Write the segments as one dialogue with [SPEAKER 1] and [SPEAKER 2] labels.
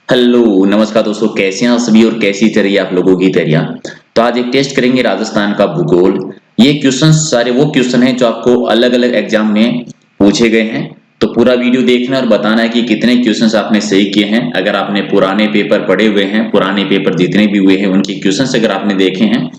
[SPEAKER 1] Hello नमस्कार दोस्तों, कैसे हैं आप सभी और कैसी चल रही है आप लोगों की तैयारियां। तो आज एक टेस्ट करेंगे राजस्थान का भूगोल। ये क्वेश्चन सारे वो क्वेश्चन हैं जो आपको अलग अलग एग्जाम में पूछे गए हैं। तो पूरा वीडियो देखना और बताना है कि कितने क्वेश्चंस आपने सही किए हैं। अगर आपने पुराने पेपर पढ़े हुए हैं, पुराने पेपर जितने भी हुए हैं उनके क्वेश्चंस अगर आपने देखे हैं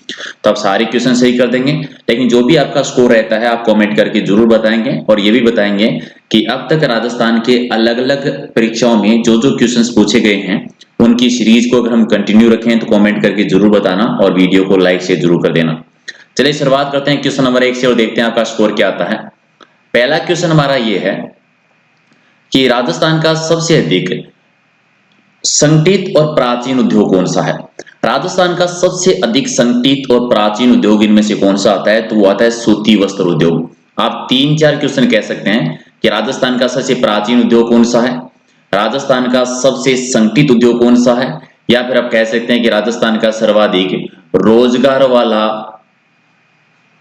[SPEAKER 1] तो आप सारे क्वेश्चन सही कर देंगे। लेकिन जो भी आपका स्कोर रहता है आप कमेंट करके जरूर बताएंगे और ये भी बताएंगे कि अब तक राजस्थान के अलग अलग परीक्षाओं में जो जो क्वेश्चंस पूछे गए हैं उनकी सीरीज को अगर हम कंटिन्यू रखें तो कमेंट करके जरूर बताना और वीडियो को लाइक शेयर जरूर कर देना। चलिए शुरुआत करते हैं क्वेश्चन नंबर 1 से और देखते हैं आपका स्कोर क्या आता है। पहला क्वेश्चन हमारा ये है कि राजस्थान का सबसे अधिक संगठित और प्राचीन उद्योग कौन सा है। राजस्थान का सबसे अधिक संगठित और प्राचीन उद्योग इनमें से कौन सा आता है, तो वो आता है सूती वस्त्र उद्योग। आप 3-4 क्वेश्चन कह सकते हैं कि राजस्थान का सबसे प्राचीन उद्योग कौन सा है, राजस्थान का सबसे संगठित उद्योग कौन सा है, या फिर आप कह सकते हैं कि राजस्थान का सर्वाधिक रोजगार वाला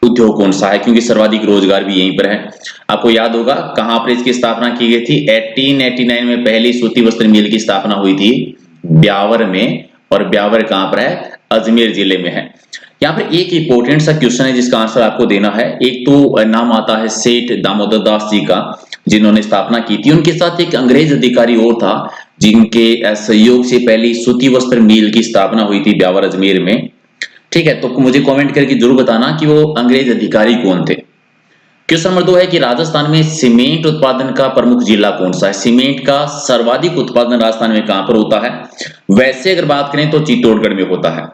[SPEAKER 1] उद्योग कौन सा है, क्योंकि सर्वाधिक रोजगार भी यहीं पर है। आपको याद होगा कहां पर इसकी स्थापना की गई थी। 1889 में पहली सूती वस्त्र मिल की स्थापना हुई थी ब्यावर में, और ब्यावर कहां पर है, अजमेर जिले में है। यहाँ पर एक इंपॉर्टेंट सा क्वेश्चन है जिसका आंसर आपको देना है। एक तो नाम आता है सेठ दामोदर दास जी का, जिन्होंने स्थापना की थी। उनके साथ एक अंग्रेज अधिकारी और था जिनके सहयोग से पहली सूती वस्त्र मिल की स्थापना हुई थी ब्यावर अजमेर में। ठीक है, तो मुझे कमेंट करके जरूर बताना कि वो अंग्रेज अधिकारी कौन थे। क्वेश्चन नंबर 2 है कि राजस्थान में सीमेंट उत्पादन का प्रमुख जिला कौन सा है। सीमेंट का सर्वाधिक उत्पादन राजस्थान में कहां पर होता है। वैसे अगर बात करें तो चित्तौड़गढ़ में होता है।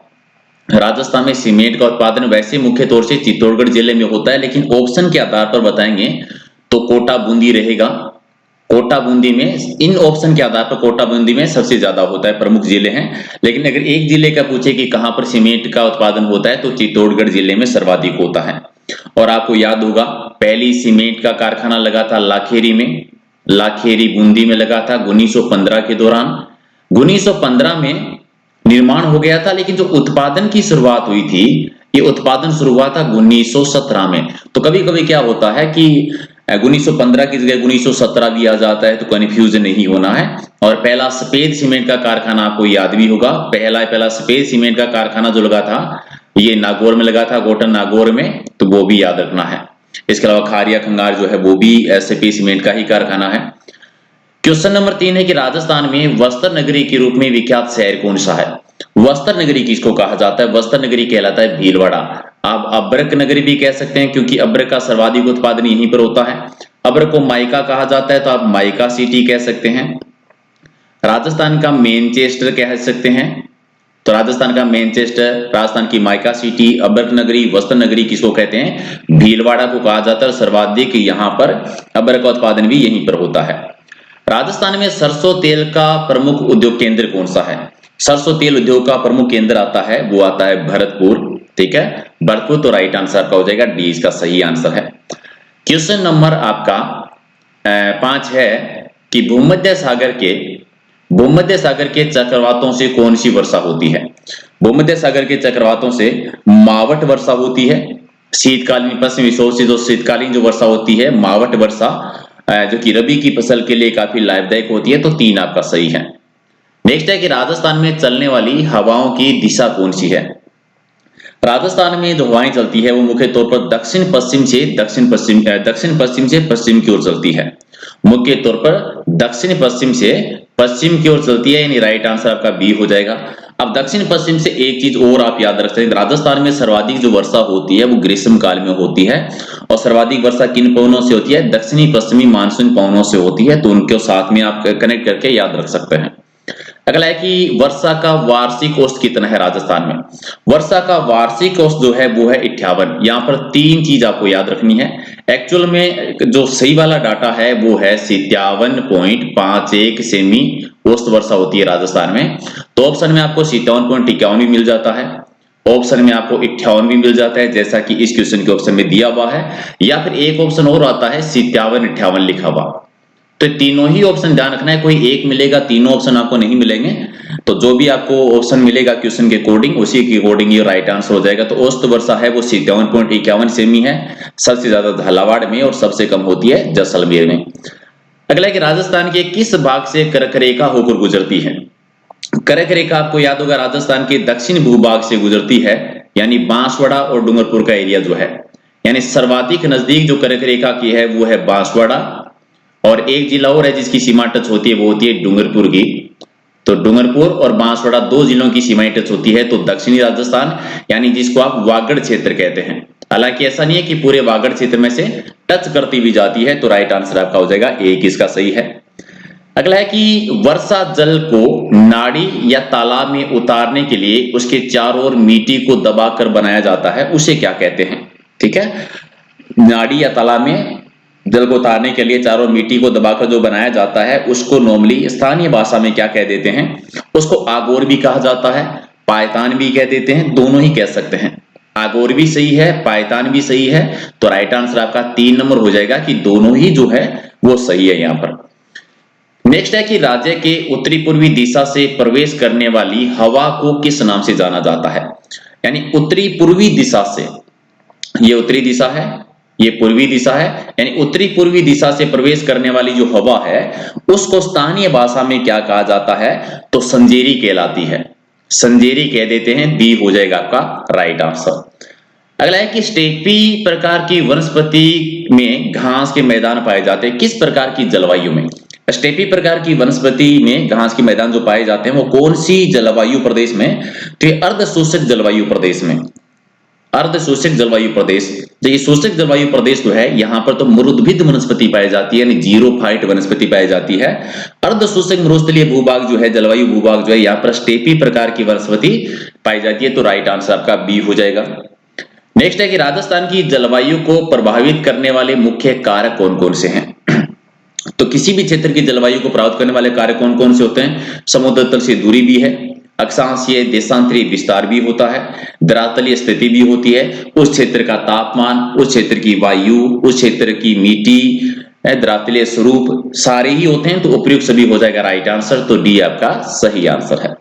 [SPEAKER 1] राजस्थान में सीमेंट का उत्पादन वैसे मुख्य तौर से चित्तौड़गढ़ जिले में होता है, लेकिन ऑप्शन के आधार पर बताएंगे तो कोटा बूंदी रहेगा। कोटा बूंदी में इन ऑप्शन के आधार पर कोटा बूंदी में सबसे ज्यादा होता है, प्रमुख जिले हैं। लेकिन अगर एक जिले का पूछे कि कहां पर सीमेंट का उत्पादन होता है तो चित्तौड़गढ़ जिले में सर्वाधिक होता है। और आपको याद होगा पहली सीमेंट का कारखाना लगा था लाखेरी में, लाखेरी बूंदी में लगा था 1915 के दौरान। 1915 में निर्माण हो गया था, लेकिन जो उत्पादन की शुरुआत हुई थी ये उत्पादन शुरू हुआ था 1917 में। तो कभी कभी क्या होता है कि 1915 की जगह 1917 भी आ जाता है, तो कंफ्यूजन नहीं होना है। और पहला सफेद सीमेंट का कारखाना आपको याद भी होगा, पहला सफेद सीमेंट का कारखाना जो लगा था ये नागौर में लगा था, गोटन नागौर में, तो वो भी याद रखना है। इसके अलावा खारिया खंगार जो है वो भी सफेद सीमेंट का ही कारखाना है। क्वेश्चन नंबर 3 है कि राजस्थान में वस्त्र नगरी के रूप में विख्यात शहर कौन सा है। वस्त्र नगरी किसको कहा जाता है, वस्त्र नगरी कहलाता है भीलवाड़ा। आप अब्रक नगरी भी कह सकते हैं क्योंकि अब्रक का सर्वाधिक उत्पादन यहीं पर होता है। अब्रक को माइका कहा जाता है तो आप माइका सिटी कह सकते हैं। राजस्थान का मैनचेस्टर कह सकते हैं, तो राजस्थान का मैनचेस्टर, राजस्थान की माइका सिटी, अब्रक नगरी, वस्त्र नगरी किसको कहते हैं, भीलवाड़ा को कहा जाता है। सर्वाधिक यहाँ पर अब्रक का उत्पादन भी यहीं पर होता है। राजस्थान में सरसों तेल का प्रमुख उद्योग केंद्र कौन सा है। सरसों तेल उद्योग का प्रमुख केंद्र आता है वो आता है भरतपुर। ठीक है, भरतपुर तो राइट आंसर का हो जाएगा, डी इसका सही आंसर है। क्वेश्चन नंबर आपका 5 है कि भूमध्य सागर के चक्रवातों से कौन सी वर्षा होती है। भूमध्य सागर के चक्रवातों से मावट वर्षा होती है। शीतकालीन पश्चिमी विक्षोभ से जो शीतकालीन जो वर्षा होती है मावट वर्षा, जो कि रबी की फसल के लिए काफी लाभदायक होती है, तो 3 आपका सही है। नेक्स्ट है कि राजस्थान में चलने वाली हवाओं की दिशा कौन सी है। राजस्थान में जो हवाएं चलती है वो मुख्य तौर पर दक्षिण पश्चिम से पश्चिम की ओर चलती है। मुख्य तौर पर दक्षिण पश्चिम से पश्चिम की ओर चलती है, यानी राइट आंसर आपका बी हो जाएगा। अब दक्षिण पश्चिम से एक चीज और आप याद रख सकते हैं, राजस्थान में सर्वाधिक जो वर्षा होती है वो ग्रीष्म काल में होती है। और सर्वाधिक वर्षा किन पवनों से होती है, दक्षिणी पश्चिमी मानसून पवनों से होती है, तो उनके साथ में आप कनेक्ट करके याद रख सकते हैं। अगला है कि वर्षा का वार्षिक औसत कितना है राजस्थान में। वर्षा का वार्षिक औसत जो है वो है 58। यहाँ पर 3 चीज आपको याद रखनी है। एक्चुअल में जो सही वाला डाटा है वो है 57.51 सेमी औसत वर्षा होती है राजस्थान में। तो ऑप्शन में आपको 57.51 भी मिल जाता है, ऑप्शन में आपको 58 भी मिल जाता है जैसा कि इस क्वेश्चन के ऑप्शन में दिया हुआ है, या फिर एक ऑप्शन और आता है 57-58 लिखा हुआ। तो तीनों ही ऑप्शन ध्यान रखना है, कोई एक मिलेगा, तीनों ऑप्शन आपको नहीं मिलेंगे। तो जो भी आपको ऑप्शन मिलेगा क्वेश्चन के अकॉर्डिंग उसी के अकॉर्डिंग ये राइट आंसर हो जाएगा। तो औसत वर्षा है वो 57.51 सेमी है, सबसे ज्यादा झालावाड़ में और सबसे कम होती है जैसलमेर में। अगला है कि राजस्थान के किस भाग से कर्क रेखा होकर गुजरती है। कर्क रेखा आपको याद होगा राजस्थान के दक्षिण भूभाग से गुजरती है, यानी बांसवाड़ा और डूंगरपुर का एरिया जो है, यानी सर्वाधिक नजदीक जो कर्क रेखा की है वो है बांसवाड़ा, और एक जिला और है जिसकी सीमा टच होती है, वो होती है डूंगरपुर की। तो डूंगरपुर और बांसवाड़ा दो जिलों की सीमाएं टच होती है, तो दक्षिणी राजस्थान यानी जिसको आप वागड़ क्षेत्र कहते हैं। हालांकि ऐसा नहीं है कि पूरे वागड़ क्षेत्र में से टच करती भी जाती है, तो राइट आंसर आपका हो जाएगा ए, इसका सही है। अगला है कि वर्षा जल को नाड़ी या तालाब में उतारने के लिए उसके चारों ओर मिट्टी को दबाकर बनाया जाता है, उसे क्या कहते हैं? ठीक है, नाड़ी या तालाब में जल को उतारने के लिए चारों ओर मिट्टी को दबाकर जो बनाया जाता है उसको नॉर्मली स्थानीय भाषा में क्या कह देते हैं? उसको आगोर भी कहा जाता है, पायतान भी कह देते हैं, दोनों ही कह सकते हैं। आगोर भी सही है, पायतान भी सही है, तो राइट आंसर आपका 3 नंबर हो जाएगा कि दोनों ही जो है वो सही है यहां पर। नेक्स्ट है कि राज्य के उत्तरी पूर्वी दिशा से प्रवेश करने वाली हवा को किस नाम से जाना जाता है? यानी उत्तरी पूर्वी दिशा से, ये उत्तरी दिशा है, ये पूर्वी दिशा है, यानी उत्तरी पूर्वी दिशा से प्रवेश करने वाली जो हवा है उसको स्थानीय भाषा में क्या कहा जाता है? तो संजेरी कहलाती है, संजेरी कह देते हैं, बी हो जाएगा आपका राइट आंसर। अगला है कि स्टेपी प्रकार की वनस्पति में घास के मैदान पाए जाते हैं, किस प्रकार की जलवायु में? स्टेपी प्रकार की वनस्पति में घास के मैदान जो पाए जाते हैं वो कौन सी जलवायु प्रदेश में? तो ये अर्ध शोषक जलवायु प्रदेश में, अर्ध शोषक जलवायु प्रदेश। जो ये शोषक जलवायु प्रदेश जो है यहाँ पर तो मरुद्भिद वनस्पति पाई जाती है, यानी जीरोफाइट वनस्पति पाई जाती है। अर्ध शोषक मरुस्थलीय भूभाग जो है, जलवायु भूभाग जो है, यहाँ पर स्टेपी प्रकार की वनस्पति पाई जाती है, तो राइट आंसर आपका बी हो जाएगा। नेक्स्ट है कि राजस्थान की जलवायु को प्रभावित करने वाले मुख्य कारक कौन कौन से हैं? तो किसी भी क्षेत्र की जलवायु को प्रभावित करने वाले कारक कौन कौन से होते हैं? समुद्र तल से दूरी भी है, अक्षांशीय देशांतरी विस्तार भी होता है, धरातलीय स्थिति भी होती है, उस क्षेत्र का तापमान, उस क्षेत्र की वायु, उस क्षेत्र की मिट्टी, धरातलीय स्वरूप, सारे ही होते हैं, तो उपयुक्त सभी हो जाएगा राइट आंसर, तो डी आपका सही आंसर है।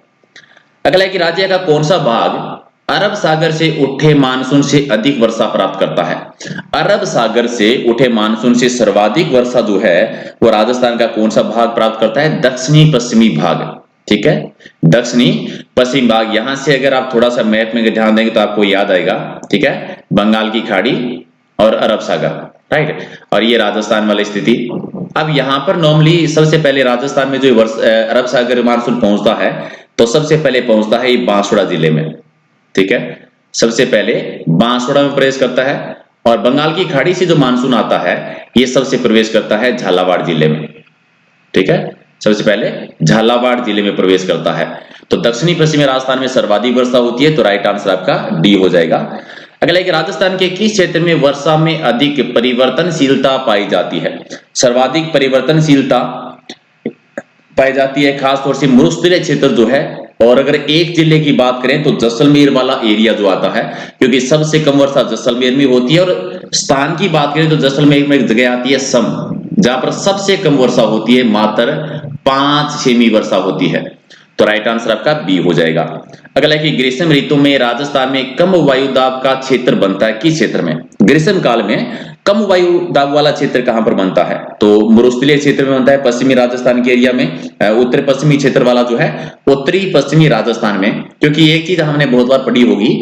[SPEAKER 1] अगला है कि राज्य का कौन सा भाग अरब सागर से उठे मानसून से अधिक वर्षा प्राप्त करता है? अरब सागर से उठे मानसून से सर्वाधिक वर्षा जो है वो राजस्थान का कौन सा भाग प्राप्त करता है? दक्षिणी पश्चिमी भाग, ठीक है, दक्षिणी पश्चिमी भाग। यहां से अगर आप थोड़ा सा मैप में ध्यान देंगे तो आपको याद आएगा, ठीक है, बंगाल की खाड़ी और अरब सागर, राइट, और ये राजस्थान वाली स्थिति। अब यहाँ पर नॉर्मली सबसे पहले राजस्थान में जो अरब सागर मानसून पहुंचता है तो सबसे पहले पहुंचता है बांसवाड़ा जिले में, ठीक है, सबसे पहले बांसवाड़ा में प्रवेश करता है, और बंगाल की खाड़ी से जो मानसून आता है ये सबसे प्रवेश करता है झालावाड़ जिले में, ठीक है, सबसे पहले झालावाड़ जिले में प्रवेश करता है। तो दक्षिणी पश्चिमी राजस्थान में सर्वाधिक वर्षा होती है, तो राइट आंसर आपका डी हो जाएगा। अगला एक, राजस्थान के किस क्षेत्र में वर्षा में अधिक परिवर्तनशीलता पाई जाती है? सर्वाधिक परिवर्तनशीलता पाई जाती है खासतौर से मरुस्थलीय क्षेत्र जो है, और अगर एक जिले की बात करें तो जैसलमेर वाला एरिया जो आता है, क्योंकि सबसे कम वर्षा जैसलमेर में होती है, और स्थान की बात करें तो जैसलमेर में एक जगह आती है सम, जहां पर सबसे कम वर्षा होती है, मात्र 5 सेमी वर्षा होती है, तो राइट आंसर आपका बी हो जाएगा। अगला है कि ग्रीष्म ऋतु में राजस्थान में कम वायु दाब का क्षेत्र बनता है किस क्षेत्र में? ग्रीष्म काल में कम वायु दाब वाला क्षेत्र कहां पर बनता है? तो मरुस्थलीय क्षेत्र में बनता है, पश्चिमी राजस्थान के एरिया में, उत्तर पश्चिमी क्षेत्र वाला जो है उत्तरी पश्चिमी राजस्थान में, क्योंकि एक चीज हमने बहुत बार पढ़ी होगी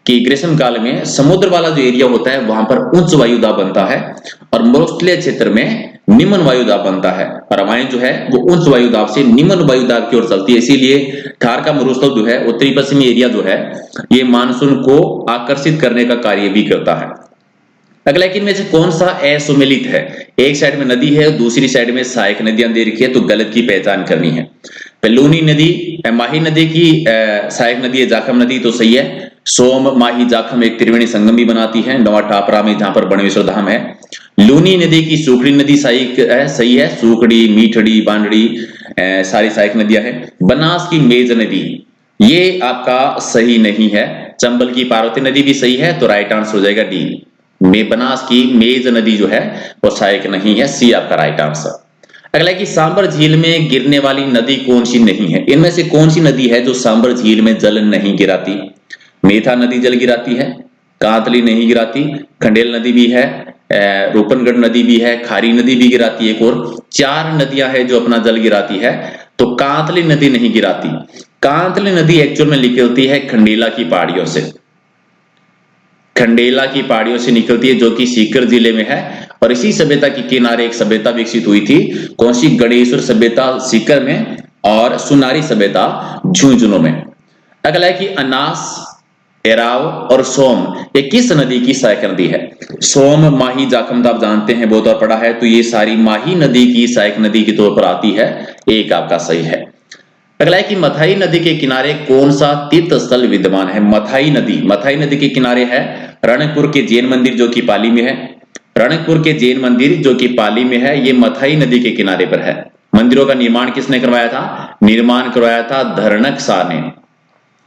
[SPEAKER 1] कि ग्रीष्म काल में समुद्र वाला जो एरिया होता है वहां पर उच्च वायु दाब बनता है, और मरुस्थलीय क्षेत्र में निम्न वायु दाब बनता है, और हवाएं जो है वो उच्च वायु दाब से निम्न वायु दाब की ओर चलती है, इसीलिए थार का मरुस्थल जो है, उत्तरी पश्चिमी एरिया जो है, ये मानसून को आकर्षित करने का कार्य भी करता है। अगला कि इनमें से कौन सा असुमेलित है? एक साइड में नदी है, दूसरी साइड में सहायक नदियां दे रखी है, तो गलत की पहचान करनी है। लूनी नदी, माही नदी की सहायक नदी है जाखम नदी, तो सही है। सोम, माही, जाखम एक त्रिवेणी संगम भी बनाती है नवा टापरा में, जहां पर बणवेश्वर धाम है। लूनी नदी की सूखड़ी नदी सहायक है, सही है, सूखड़ी, मीठड़ी, बांडड़ी सारी सहायक नदियां हैं। बनास की मेज नदी, ये आपका सही नहीं है। चंबल की पार्वती नदी भी सही है, तो राइट आंसर हो जाएगा डी। बनास की मेज नदी जो है वो सहायक नहीं है, सी आपका राइट आंसर। अगला कि सांबर झील में गिरने वाली नदी कौन सी नहीं है? इनमें से कौन सी नदी है जो सांबर झील में जल नहीं गिराती? मेथा नदी जल गिराती है, कांतली नहीं गिराती, खंडेल नदी भी है, रूपनगढ़ नदी भी है, खारी नदी भी गिराती है। एक और 4 नदियां हैं जो अपना जल गिराती है, तो कांतली नदी नहीं गिराती। कांतली नदी एक्चुअल में निकलती है खंडेला की पहाड़ियों से, खंडेला की पहाड़ियों से निकलती है, जो कि सीकर जिले में है। और इसी सभ्यता के किनारे एक सभ्यता विकसित हुई थी, कौन सी? गणेश्वर सभ्यता सीकर में और सुनारी सभ्यता झुंझुनू में। अगला है कि अनास, एराव और सोम ये किस नदी की सहायक नदी है? सोम, माही, जाखम तो आप जानते हैं, बहुत बार पढ़ा है, तो ये सारी माही नदी की सहायक नदी के तौर पर आती है, एक आपका सही है। अगला है कि मथाई नदी के किनारे कौन सा तीर्थ स्थल विद्यमान है? मथाई नदी के किनारे है रणकपुर के जैन मंदिर, जो कि पाली में है। रणकपुर के जैन मंदिर जो कि पाली में है, ये मथाई नदी के किनारे पर है। मंदिरों का निर्माण किसने करवाया था? निर्माण करवाया था धरणक शाह ने,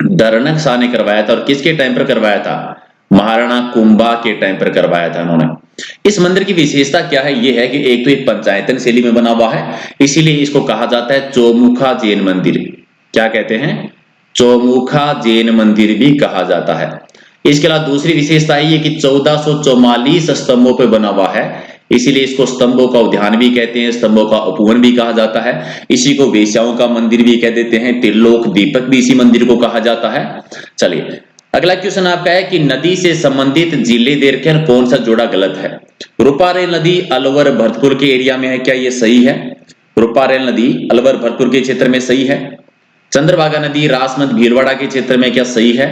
[SPEAKER 1] धरणक शाह ने करवाया था। और किसके टाइम पर करवाया था? महाराणा कुंभा के टाइम पर करवाया था उन्होंने। इस मंदिर की विशेषता क्या है? ये है कि एक तो ये पंचायतन शैली में बना हुआ है, इसीलिए इसको कहा जाता है चौमुखा जैन मंदिर। क्या कहते हैं? चौमुखा जैन मंदिर भी कहा जाता है। इसके अलावा दूसरी विशेषता है ये कि 1444 स्तंभों पर बना हुआ है, इसीलिए इसको स्तंभों का उद्यान भी कहते हैं, स्तंभों का उपवन भी कहा जाता है। इसी को वेश्याओं का मंदिर भी कह देते हैं, त्रिलोक दीपक भी इसी मंदिर को कहा जाता है। चलिए अगला क्वेश्चन आपका है कि नदी से संबंधित जिले देखकर कौन सा जोड़ा गलत है? रूपारेल नदी अलवर भरतपुर के एरिया में है, क्या ये सही है? रूपारेल नदी अलवर भरतपुर के क्षेत्र में सही है। चंद्रभागा नदी राजमंद भीलवाड़ा के क्षेत्र में, क्या सही है?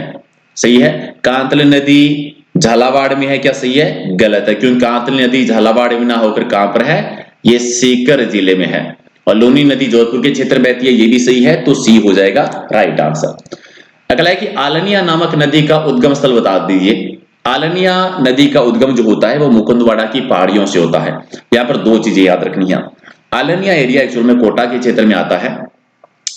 [SPEAKER 1] सही है। कांतली नदी झालावाड़ में है, क्या सही है? गलत है, क्योंकि कांतली नदी झालावाड़ में ना होकर कहां पर है? ये सीकर जिले में है। और लूनी नदी जोधपुर के क्षेत्र में बहती है, ये भी सही है, तो सी हो जाएगा राइट आंसर। अगला है कि आलनिया नामक नदी का उद्गम स्थल बता दीजिए। आलनिया नदी का उद्गम जो होता है वो मुकुंदवाड़ा की पहाड़ियों से होता है। यहाँ पर दो चीजें याद रखनी है। आलनिया एरिया एक्चुअल में कोटा के क्षेत्र में आता है।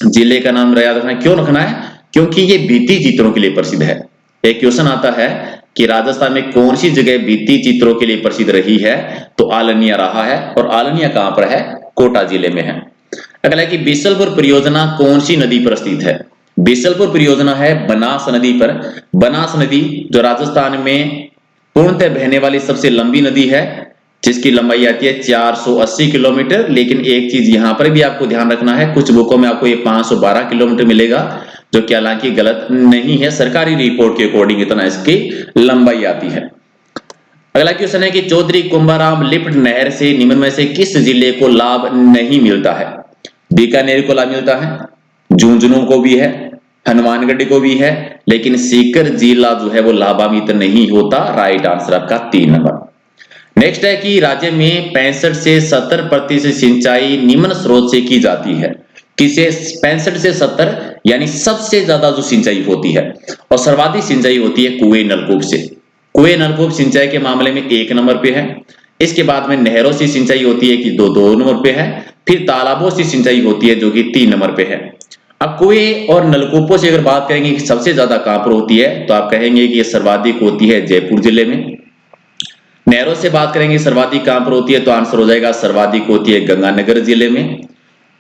[SPEAKER 1] जिले का नाम याद रखना है, क्यों रखना है? क्योंकि ये भित्ति चित्रों के लिए प्रसिद्ध है। एक क्वेश्चन आता है कि राजस्थान में कौन सी जगह भित्ति चित्रों के लिए प्रसिद्ध रही है, तो आलनिया रहा है। और आलनिया कहां पर है? कोटा जिले में है। अगला है कि बिसलपुर परियोजना कौन सी नदी पर स्थित है? बिसलपुर परियोजना है बनास नदी पर। बनास नदी जो राजस्थान में पूर्णतः बहने वाली सबसे लंबी नदी है, जिसकी लंबाई आती है 480 किलोमीटर। लेकिन एक चीज यहां पर भी आपको ध्यान रखना है, कुछ बुकों में आपको ये 512 किलोमीटर मिलेगा, जो कि हालांकि गलत नहीं है, सरकारी रिपोर्ट के अकॉर्डिंग इतना इसकी लंबाई आती है। अगला क्वेश्चन है कि चौधरी कुंभाराम लिफ्ट नहर से निम्न में से किस जिले को लाभ नहीं मिलता है? बीकानेर को लाभ मिलता है, झुंझुनू को भी है, हनुमानगढ़ को भी है, लेकिन सीकर जिला जो है वो लाभान्वित नहीं होता। राइट आंसर आपका 3 नंबर। नेक्स्ट है कि राज्य में 65 से 70% सिंचाई निम्न स्रोत से की जाती है। किसे? 65 से 70 यानी सबसे ज्यादा जो सिंचाई होती है, और सर्वाधिक सिंचाई होती है कुएं नलकूप से। कुएं नलकूप सिंचाई के मामले में 1 नंबर पे है। इसके बाद में नहरों से सिंचाई होती है कि 2 नंबर पे है। फिर तालाबों से सिंचाई होती है जो कि 3 नंबर पे है। अब कुएं और नलकूपों से अगर बात करेंगे कि सबसे ज्यादा कहां पर होती है, तो आप कहेंगे कि ये सर्वाधिक होती है जयपुर जिले में। नहरों से बात करेंगे सर्वाधिक कहां पर होती है, तो आंसर हो जाएगा सर्वाधिक होती है गंगानगर जिले में।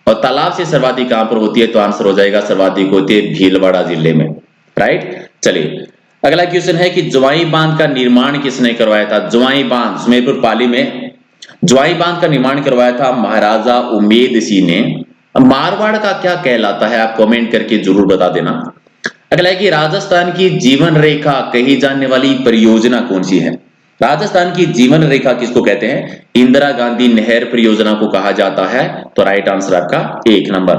[SPEAKER 1] और तालाब से सर्वाधिक कहां पर होती है, तो आंसर हो जाएगा सर्वाधिक होती है भीलवाड़ा जिले में। राइट। चलिए अगला क्वेश्चन है कि ज्वाई बांध का निर्माण किसने करवाया था? ज्वाई बांध सुमेरपुर पाली में ज्वाई बांध का निर्माण करवाया था महाराजा उमेद सिंह ने। मारवाड़ का क्या कहलाता है, आप कमेंट करके जरूर बता देना। अगला है कि राजस्थान की जीवन रेखा कही जाने वाली परियोजना कौन सी है? राजस्थान की जीवन रेखा किसको कहते हैं? इंदिरा गांधी नहर परियोजना को कहा जाता है। तो राइट आंसर आपका 1 नंबर।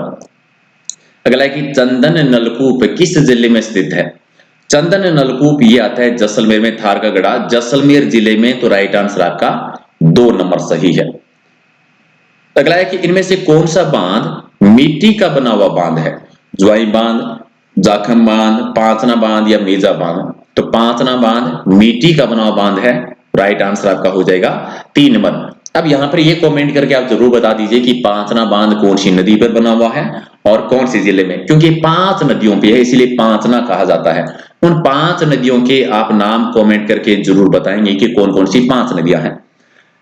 [SPEAKER 1] अगला है कि चंदन नलकूप किस जिले में स्थित है? चंदन नलकूप ये आता है जैसलमेर में, थार का गढ़ा जैसलमेर जिले में। तो राइट आंसर आपका 2 नंबर सही है। अगला है कि इनमें से कौन सा बांध मिट्टी का बना हुआ बांध है? ज्वाई बांध, जाखम बांध, पांचना बांध या मेजा बांध? तो पांचना बांध मिट्टी का बना हुआ बांध है। राइट आंसर आपका हो जाएगा 3 नंबर। अब यहां पर ये कमेंट करके आप जरूर बता दीजिए कि पांचना बांध कौन सी नदी पर बना हुआ है और कौन सी जिले में, क्योंकि 5 नदियों पे है इसलिए पांचना कहा जाता है। उन 5 नदियों के आप नाम कमेंट करके जरूर बताएंगे कि कौन कौन सी 5 नदियां हैं।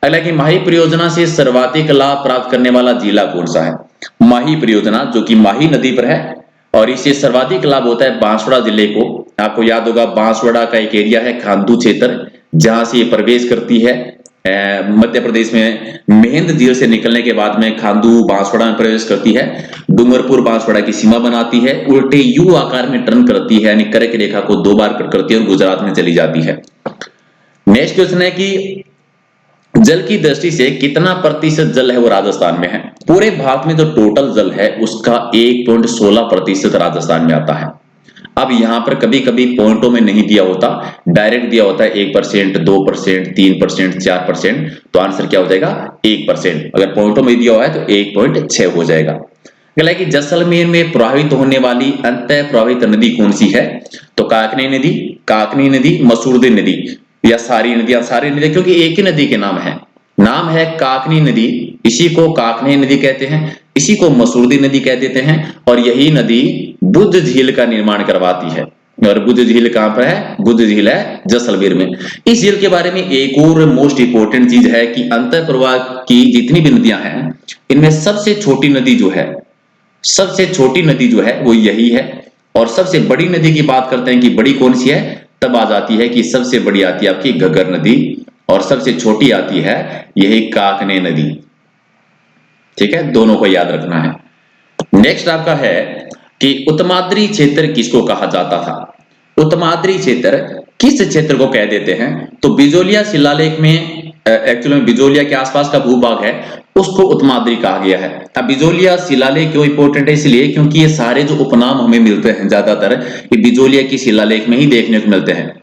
[SPEAKER 1] अगला कि माही परियोजना से सर्वाधिक लाभ प्राप्त करने वाला जिला कौन सा है? माही परियोजना जो कि माही नदी पर है और इससे सर्वाधिक लाभ होता है बांसवाड़ा जिले को। आपको याद होगा बांसवाड़ा का एक एरिया है खांदू क्षेत्र, जहां से ये प्रवेश करती है मध्य प्रदेश में मेहंद झील से निकलने के बाद में खांडू बांसवाड़ा में प्रवेश करती है, डूंगरपुर बांसवाड़ा की सीमा बनाती है, उल्टे यू आकार में टर्न करती है, यानी कर्क रेखा को 2 बार कट करती है और गुजरात में चली जाती है। नेक्स्ट क्वेश्चन है कि जल की दृष्टि से कितना प्रतिशत जल है वो राजस्थान में है? पूरे भारत में जो टोटल जल है उसका 1.16% राजस्थान में आता है। अब यहां पर कभी कभी पॉइंटों में नहीं दिया होता, डायरेक्ट दिया होता है 1%, 2%, 3%, 4%, तो आंसर क्या हो जाएगा 1%। अगर पॉइंटों में दिया हुआ है तो 1.6 हो जाएगा। अगला है कि जैसलमेर में प्रवाहित होने वाली अंतः प्रवाहित नदी कौन सी है? तो काकनी नदी, मसूरदी नदी या सारी नदियां, सारी नदी क्योंकि एक ही नदी के नाम है काकनी नदी, इसी को काकनी नदी कहते हैं, इसी को मसूरदी नदी कह देते हैं, और यही नदी बुद्ध झील का निर्माण करवाती है। और बुद्ध झील कहां पर है? बुद्ध झील है जैसलमेर में। इस झील के बारे में एक और मोस्ट इंपोर्टेंट चीज है कि अंतर प्रवाह की जितनी भी नदियां हैं इनमें सबसे छोटी नदी जो है वो यही है। और सबसे बड़ी नदी की बात करते हैं कि बड़ी कौन सी है, तब आ जाती है कि सबसे बड़ी आती है आपकी घग्गर नदी और सबसे छोटी आती है यही काकने नदी। ठीक है, दोनों को याद रखना है। नेक्स्ट आपका है कि उत्तमाद्री क्षेत्र किसको कहा जाता था? उत्तमाद्री क्षेत्र किस क्षेत्र को कह देते हैं? तो बिजोलिया शिलालेख में एक्चुअली में बिजोलिया के आसपास का भूभाग है उसको उत्तमाद्री कहा गया है। अब बिजोलिया शिलालेख क्यों इंपॉर्टेंट है? इसलिए क्योंकि ये सारे जो उपनाम हमें मिलते हैं ज्यादातर ये बिजोलिया की शिलालेख में ही देखने को मिलते हैं।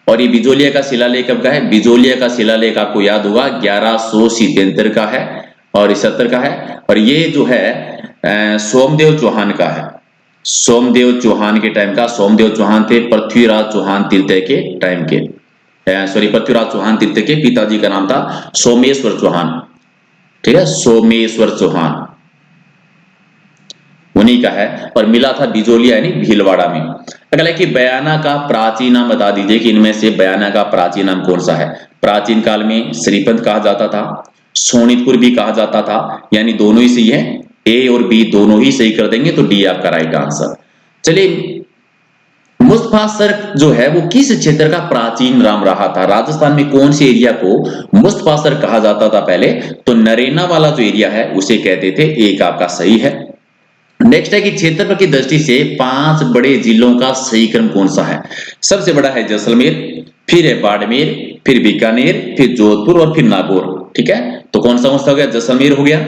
[SPEAKER 1] और ये बिजोलिया का शिलालेख कब का है? बिजोलिया का शिलालेख आपको याद होगा 1177 का है और 77 का है। और ये जो है सोमदेव चौहान का है, सोमदेव चौहान के टाइम का। सोमदेव चौहान थे पृथ्वीराज चौहान तृतीय के टाइम के, पृथ्वीराज चौहान तृतीय के पिताजी का नाम था सोमेश्वर चौहान। ठीक है, सोमेश्वर चौहान उन्हीं का है और मिला था बिजोलिया यानी भीलवाड़ा में। अगला है कि बयाना का प्राचीन नाम बता दीजिए कि इनमें से बयाना का प्राचीन नाम कौन सा है? प्राचीन काल में श्रीपंत कहा जाता था, सोनितपुर भी कहा जाता था, यानी दोनों ही सही है, ए और बी दोनों ही सही कर देंगे तो डी आपका राइट आंसर। चलिए, मुस्तफासर जो है वो किस क्षेत्र का प्राचीन नाम रहा था? राजस्थान में कौन से एरिया को मुस्तफासर कहा जाता था पहले? तो नरेना वाला जो एरिया है उसे कहते थे। एक आपका सही है। नेक्स्ट है कि क्षेत्रफल की दृष्टि से 5 बड़े जिलों का सही क्रम कौन सा है? सबसे बड़ा है जैसलमेर, फिर है बाड़मेर, फिर बीकानेर, फिर जोधपुर और फिर नागौर। ठीक है, तो कौन सा हो गया? जैसलमेर हो गया,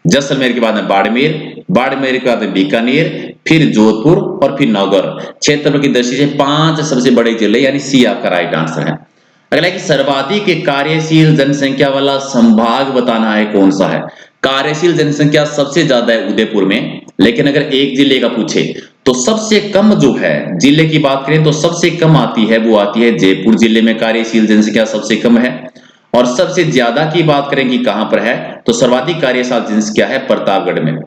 [SPEAKER 1] जैसलमेर के बाद में बाड़मेर, बाड़मेर के बाद में बीकानेर, फिर जोधपुर और फिर नागौर। क्षेत्रफल की दृष्टि से 5 सबसे बड़े जिले, यानी सी आपका राइट आंसर है। अगला कि सर्वाधिक कार्यशील जनसंख्या वाला संभाग बताना है कौन सा है? कार्यशील जनसंख्या सबसे ज्यादा है उदयपुर में, लेकिन अगर एक जिले का पूछे तो सबसे कम जो है जिले की बात करें तो सबसे कम आती है वो आती है जयपुर जिले में, कार्यशील जनसंख्या सबसे कम है। और सबसे ज्यादा की बात करें कि कहां पर है तो सर्वाधिक कार्यशील जनसंख्या है प्रतापगढ़ में,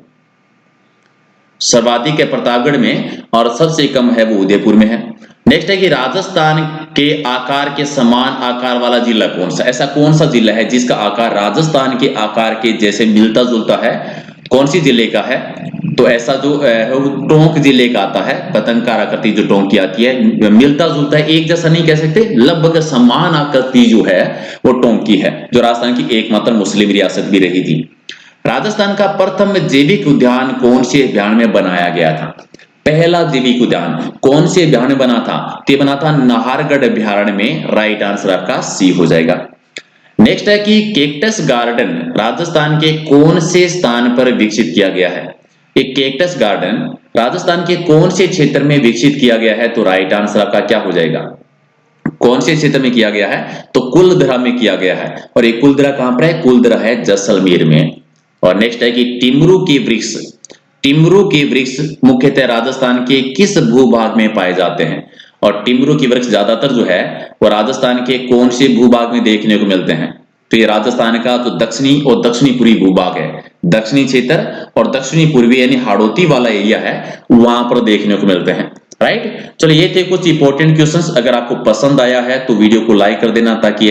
[SPEAKER 1] सर्वाधिक है प्रतापगढ़ में और सबसे कम है वो उदयपुर में है। नेक्स्ट है कि राजस्थान के आकार के समान आकार वाला जिला कौन सा? ऐसा कौन सा जिला है जिसका आकार राजस्थान के आकार के जैसे मिलता जुलता है? कौन सी जिले का है? तो ऐसा जो टोंक जिले का आता है, पतंगकार आकृति जो टोंक की आती है, मिलता जुलता है, एक जैसा नहीं कह सकते, लगभग समान आकृति जो है वो टोंक की है, जो राजस्थान की एकमात्र मुस्लिम रियासत भी रही थी। राजस्थान का प्रथम जैविक उद्यान कौन से अभियान में बनाया गया था? पहला जैविक उद्यान कौन से अभियान में बना था? तो बना था नाहरगढ़ अभ्यारण्य में। राइट आंसर आपका सी हो जाएगा। नेक्स्ट है कि कैक्टस गार्डन राजस्थान के कौन से स्थान पर विकसित किया गया है? एक कैक्टस गार्डन राजस्थान के कौन से क्षेत्र में विकसित किया गया है? तो राइट आंसर आपका क्या हो जाएगा? कौन से क्षेत्र में किया गया है? तो कुलधरा में किया गया है। और ये कुलधरा कहां पर है? कुलधरा है जैसलमेर में। और नेक्स्ट है कि टिमरू के वृक्ष, टिमरू के वृक्ष मुख्यतः राजस्थान के किस भूभाग में पाए जाते हैं? और टिमरू के वृक्ष ज्यादातर जो है वो राजस्थान के कौन से भूभाग में देखने को मिलते हैं? तो ये राजस्थान का तो दक्षिणी और दक्षिणी पूर्वी भूभाग है, दक्षिणी क्षेत्र और दक्षिणी पूर्वी यानी हाड़ौती वाला एरिया है, वहां पर देखने को मिलते हैं। राइट, चलो ये थे कुछ इंपॉर्टेंट क्वेश्चंस। अगर आपको पसंद आया है तो वीडियो को लाइक कर देना ताकि